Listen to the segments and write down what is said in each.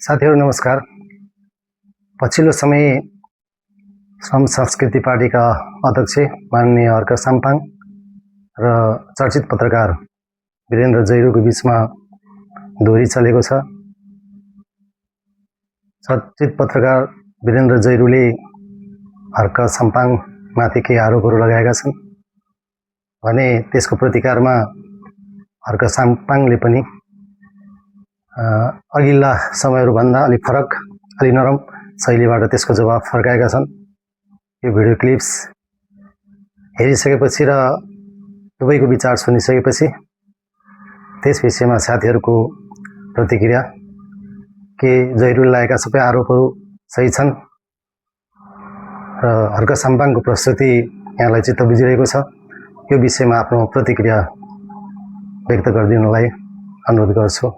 साथीहरू नमस्कार। पछिल्लो समय श्रम संस्कृति पार्टीका अध्यक्ष माननीय हर्क साम्पाङ र चर्चित पत्रकार वीरेन्द्र जैरूको बीचमा दोहोरी चलेको छ। चर्चित पत्रकार वीरेन्द्र जैरूले हर्क साम्पाङमाथि केही आरोपहरू लगाएका छन् भने त्यसको प्रतिकारमा हर्क साम्पाङले पनि अघिल्ला समयहरूभन्दा अलिक फरक, अलि नरम शैलीबाट त्यसको जवाफ फर्काएका छन्। यो भिडियो क्लिप्स हेरिसकेपछि र दुवैको विचार सुनिसकेपछि त्यस विषयमा साथीहरूको प्रतिक्रिया, के जैरूले लागेका सबै आरोपहरू सही छन् र हर्क साम्पाङको प्रस्तुति यहाँलाई चित्त बुझिरहेको छ, यो विषयमा आफ्नो प्रतिक्रिया व्यक्त गरिदिनुलाई अनुरोध गर्छु।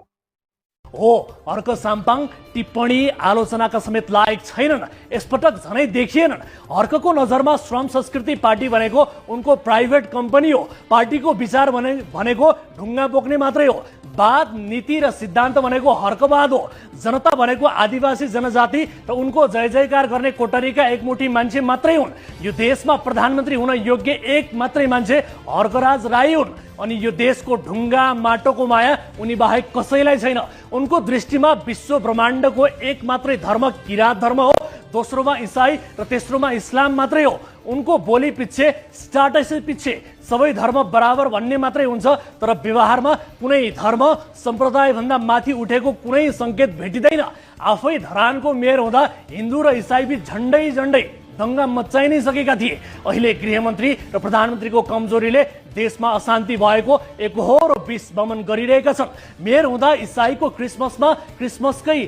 हो, हर्क साम्पाङ टिप्पणी आलोचनाका समेत लायक छैनन्। यसपटक झनै देखिएनन्। हर्कको नजरमा श्रम संस्कृति पार्टी भनेको उनको प्राइभेट कम्पनी हो। पार्टीको विचार भनेको ढुङ्गा बोक्ने मात्रै हो। वाद, नीति र सिद्धान्त भनेको हर्कवाद हो। जनता भनेको आदिवासी जनजाति र उनको जय जयकार गर्ने कोटरीका एकमुठी मान्छे मात्रै हुन्। यो देशमा प्रधानमन्त्री हुन योग्य एक मात्रै मान्छे हर्कराज राई हुन् अनि यो देशको ढुङ्गा माटोको माया उनी बाहेक कसैलाई छैन। उनको दृष्टिमा विश्व ब्रह्माण्डको एक मात्रै धर्म किरात धर्म हो, दोस्रोमा इसाई र तेस्रोमा इस्लाम मात्रै हो। उनको बोली पिच्छे, स्ट्याटस पिच्छे सबै धर्म बराबर भन्ने मात्रै हुन्छ, तर व्यवहारमा कुनै धर्म सम्प्रदाय भन्दा माथि उठेको कुनै संकेत भेटिँदैन। आफै धरानको मेयर हुँदा हिन्दू र इसाई बीच झन्डै झन्डै दंगा मचाइ नै सकेका थिए। अहिले गृहमन्त्री र प्रधानमन्त्रीको कमजोरीले देशमा अशान्ति भएको एकहोरो विष वमन गरिरहेका छन्। मेयर हुँदा इसाईको क्रिसमसमा क्रिसमसकै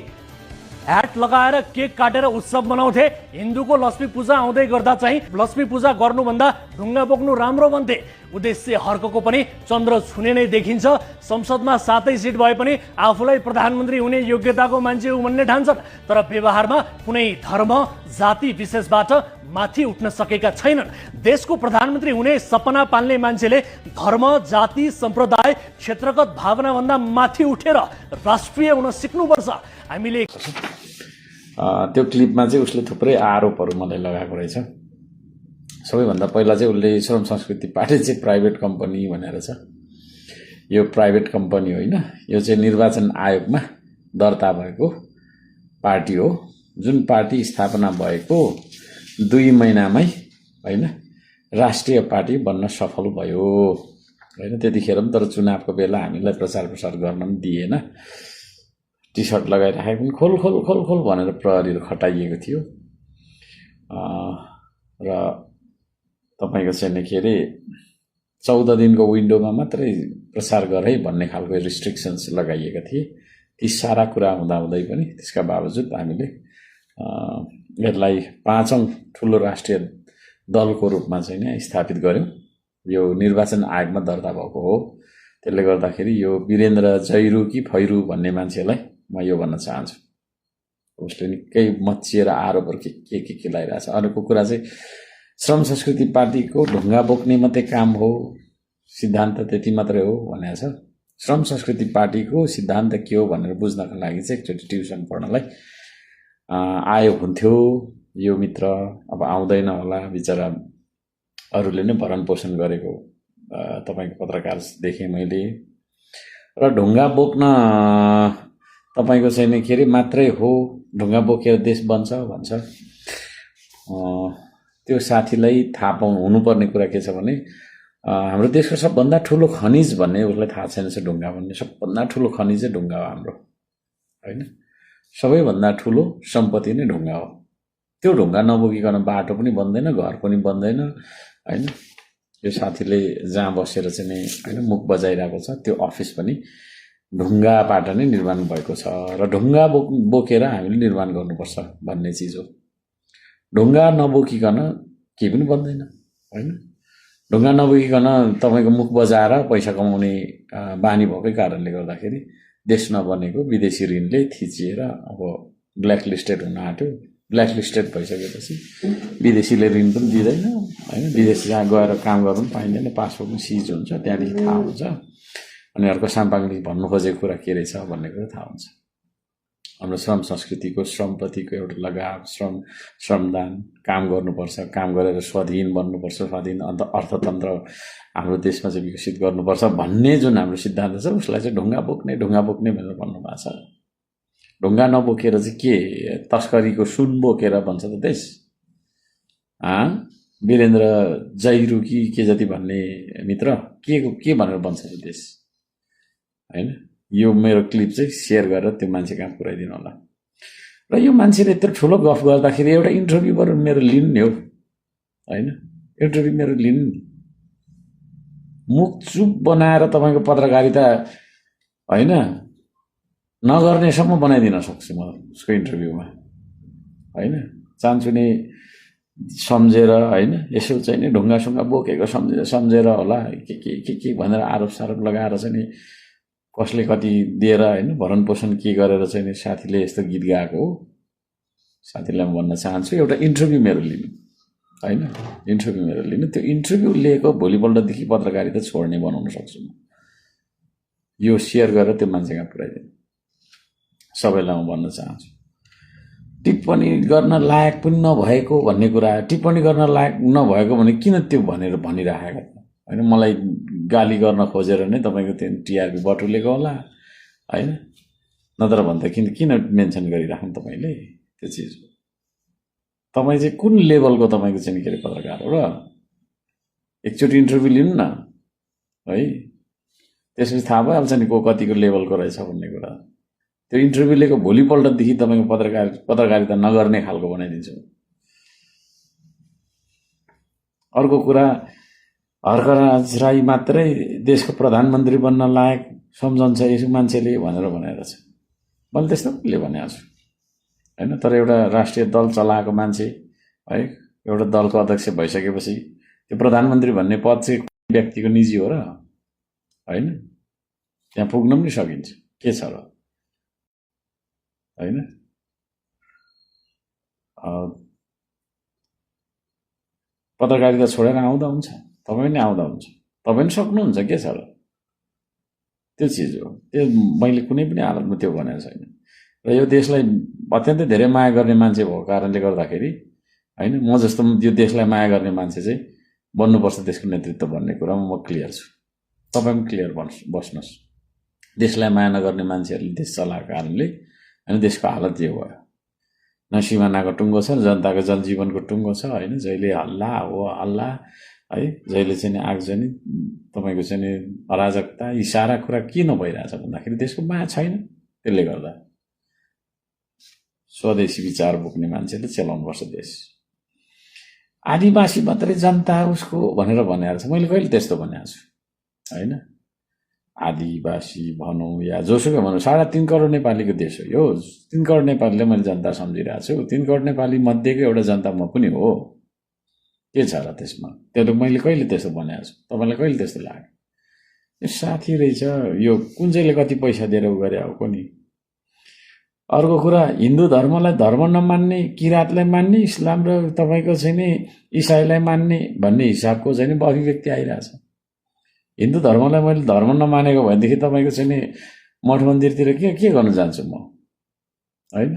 ह्याट लगाएर केक काटेर उत्सव मनाउँथे। हिन्दूको लक्ष्मी पूजा आउँदै गर्दा चाहिँ लक्ष्मी पूजा गर्नुभन्दा ढुङ्गा बोक्नु राम्रो भन्थे। उद्देश्य हर्कको पनि चन्द्र छुने नै देखिन्छ। संसदमा 7 सिट भए पनि आफूलाई प्रधानमन्त्री हुने योग्यताको मान्छे हो भन्ने ठान्छन्, तर व्यवहारमा कुनै धर्म जाति विशेषबाट माथि उठ्न सकेका छैनन्। देशको प्रधानमन्त्री हुने सपना पाल्ने मान्छेले धर्म, जाति, सम्प्रदाय, क्षेत्रगत भावना भन्दा माथि उठेर राष्ट्रिय हुन सिक्नुपर्छ। हामीले त्यो क्लिपमा चाहिँ उसले थुप्रै आरोपहरू मलाई लगाएको रहेछ। सबैभन्दा पहिला चाहिँ उसले श्रम संस्कृति पार्टी चाहिँ प्राइभेट कम्पनी भनेर छ। यो प्राइभेट कम्पनी होइन, यो चाहिँ निर्वाचन आयोगमा दर्ता भएको पार्टी हो, जुन पार्टी स्थापना भएको 2 महिनामै होइन राष्ट्रिय पार्टी बन्न सफल भयो होइन। त्यतिखेर पनि तर चुनावको बेला हामीलाई प्रचार प्रसार गर्न पनि दिएन। टी सर्ट लगाइराखेको पनि खोल खोल खोल खोल भनेर प्रहरीहरू खटाइएको थियो र तपाईँको चाहिँ के अरे 14 दिनको विन्डोमा मात्रै प्रसार गरे भन्ने खालको रिस्ट्रिक्सन्स लगाइएका थिए। ती सारा कुरा हुँदाहुँदै पनि त्यसका बावजुद हामीले यसलाई 5औं ठुलो राष्ट्रिय दलको रूपमा चाहिँ नै स्थापित गर्यौँ। यो निर्वाचन आयोगमा दर्ता भएको हो। त्यसले गर्दाखेरि यो वीरेन्द्र जैरू कि फैरू भन्ने मान्छेलाई म यो भन्न चाहन्छु, उसले निकै मच्चिएर आरोपहरू के लगाइरहेछ। अर्को कुरा चाहिँ श्रम संस्कृति पार्टीको ढुङ्गा बोक्ने मात्रै काम हो, सिद्धान्त त्यति मात्रै हो भनेको छ। श्रम संस्कृति पार्टीको सिद्धान्त के हो भनेर बुझ्नका लागि चाहिँ एकचोटि ट्युसन पढ्नलाई आयो हुन्थ्यो यो मित्र। अब आउँदैन होला, बिचरा अरूले नै भरण पोषण गरेको तपाईँको पत्रकार देखेँ मैले। र ढुङ्गा बोक्न तपाईँको चाहिँ के अरे मात्रै हो, ढुङ्गा बोकेर देश बन्छ भन्छ। त्यो साथीलाई थाहा हुनुपर्ने कुरा के छ भने हाम्रो देशको सबभन्दा ठुलो खनिज भन्ने उसलाई थाहा छैन। ढुङ्गा भन्ने सबभन्दा ठुलो खनिज चाहिँ ढुङ्गा हो हाम्रो होइन। सबैभन्दा ठुलो सम्पत्ति नै ढुङ्गा हो। त्यो ढुङ्गा नबोकिकन बाटो पनि बन्दैन, घर पनि बन्दैन होइन। यो साथीले जहाँ बसेर चाहिँ नै होइन मुख बजाइरहेको छ त्यो अफिस पनि ढुङ्गाबाट नै निर्माण भएको छ र ढुङ्गा बोकेर हामीले निर्माण गर्नुपर्छ भन्ने चिज हो। ढुङ्गा नबोकिकन केही पनि बन्दैन होइन। ढुङ्गा नबोकिकन तपाईँको मुख बजाएर पैसा कमाउने बानी भएकै कारणले गर्दाखेरि देश नबनेको विदेशी ऋणले थिचिएर अब ब्ल्याक लिस्टेड हुन आँट्यो। ब्ल्याक लिस्टेड भइसकेपछि विदेशीले ऋण पनि दिँदैन होइन। विदेश जहाँ गएर काम गर्नु पनि पाइँदैन, पासपोर्ट पनि सिज हुन्छ, त्यहाँदेखि थाहा हुन्छ अनि अर्को साम्पाङले भन्नु खोजेको कुरा के रहेछ भन्ने कुरा थाहा हुन्छ। हाम्रो श्रम संस्कृतिको श्रमप्रतिको एउटा लगाव श्रमदान काम गर्नुपर्छ काम गरेर स्वाधीन बन्नुपर्छ स्वाधीन अन्त अर्थतन्त्र हाम्रो देशमा चाहिँ विकसित गर्नुपर्छ भन्ने जुन हाम्रो सिद्धान्त छ उसलाई चाहिँ ढुङ्गा बोक्ने भनेर भन्नुभएको छ ढुङ्गा नबोकेर चाहिँ के तस्करीको सुन बोकेर भन्छ त देश वीरेन्द्र जैरू कि के जति भन्ने मित्र के भनेर भन्छ त देश हैन यो मेरो क्लिप चाहिँ सेयर गरेर त्यो मान्छे कहाँ पुर्याइदिनु होला र यो मान्छेले यत्रो ठुलो गफ गर्दाखेरि एउटा इन्टरभ्यूबाट मेरो लिनु नि हो हैन इन्टरभ्यू मेरो लिनु नि मुख चुप बनाएर तपाईँको पत्रकारिता हैन नगर्नेसम्म बनाइदिन सक्छु म उसको इन्टरभ्यूमा हैन चाहन्छु नि सम्झेर हैन यसो चाहिँ नि ढुङ्गासुङ्गा बोकेको सम्झेर होला के भनेर आरोप सारोप लगाएर चाहिँ नि कसले कति दिएर हैन भरण पोषण के गरेर चाहिँ नि साथीले यस्तो गीत गाएको हो साथीलाई म भन्न चाहन्छु एउटा इन्टरभ्यू मेरो लिनु हैन इन्टरभ्यू मेरो लिनु त्यो इन्टरभ्यू लिएको भोलिपल्टदेखि पत्रकारिता छोड्ने बनाउन सक्छु म यो सेयर गरेर त्यो मान्छेमा पुर्याइदिनु सबैलाई म भन्न चाहन्छु टिप्पणी गर्न लायक पनि नभएको भन्ने कुरा टिप्पणी गर्न लायक नभएको भने किन त्यो भनेर भनिराखेको हैन मलाई गाली गर्न खोजेर नै तपाईको त्यो टिआरपी बटुलेको होला हैन नत्र भन्दा किन मेन्सन गरिराख्नु तपाईले त्यो चिज तपाई चाहिँ कुन लेभलको तपाईको चाहिँ के पत्रकार हो र एकचोटि इन्टरभ्यू लिनु न है त्यसपछि थाहा भइहाल्छ नि को कतिको लेभलको रहेछ भन्ने कुरा त्यो इन्टरभ्यू लिएको भोलिपल्टदेखि तपाईको पत्रकारिता नगर्ने खालको बनाइदिन्छु अर्को कुरा हर्कराज राई मात्रै देशको प्रधानमन्त्री बन्न लायक सम्झन्छ यसो मान्छेले भनेर भनेर छ मैले त्यस्तो ले भनेको छु हैन तर एउटा राष्ट्रिय दल चलाएको मान्छे है एउटा दलको अध्यक्ष भइसकेपछि त्यो प्रधानमन्त्री भन्ने पद चाहिँ व्यक्तिको निजी हो र हैन त्यहाँ पुग्न पनि सकिन्छ के छ र हैन पत्रकारिता छोडेर आउँदा हुन्छ तपाईँ पनि आउँदा हुन्छ तपाईँ पनि सक्नुहुन्छ के छ र त्यो चिज हो त्यो मैले कुनै पनि हालतमा त्यो भनेको छैन र यो देशलाई अत्यन्तै धेरै माया गर्ने मान्छे भएको कारणले गर्दाखेरि हैन म जस्तो यो देशलाई माया गर्ने मान्छे चाहिँ बन्नुपर्छ देशको नेतृत्व भन्ने कुरामा म क्लियर छु तपाईँ पनि क्लियर बस्नुहोस् देशलाई माया नगर्ने मान्छेहरूले देश चलाएको कारणले हैन देशको हालत यो भयो न सिमानाको टुङ्गो छ जनताको जनजीवनको टुङ्गो छ हैन जहिले हल्ला हो हल्ला है जहिले चाहिँ आगजनी तपाईको चाहिँ अराजकता यी सारा कुरा किन भइरहेछ भन्दाखेरि देशको माया छैन त्यसले गर्दा स्वदेशी विचार बोक्ने मान्छेले चलाउनुपर्छ देश आदिवासी मात्रै जनता उसको भनेर भनेको छ मैले कहिले त्यस्तो भनेको छु हैन आदिवासी भनौँ या जोसुकै भनौँ 3.5 करोड नेपालीको देश हो यो 3 करोड नेपालीलाई मैले जनता सम्झिरहेको छु 3 करोड नेपाली मध्येको एउटा जनता म पनि हो के छ र त्यसमा त्यो मैले कहिले त्यस्तो भनेको छु तपाईलाई कहिले त्यस्तो लाग्यो यो साथी रहेछ यो कुन चाहिँले कति पैसा दिएर उ गरे हो कोनी अर्को कुरा हिन्दू धर्मलाई धर्म नमान्ने किरातलाई मान्ने इस्लाम र तपाईको चाहिँ नि इसाईलाई मान्ने भन्ने हिसाबको चाहिँ नि अभिव्यक्ति आइरहेछ हिन्दू धर्मलाई मैले धर्म नमानेको भएदेखि तपाईको चाहिँ नि मठ मन्दिरतिर के गर्न जान्छु म हैन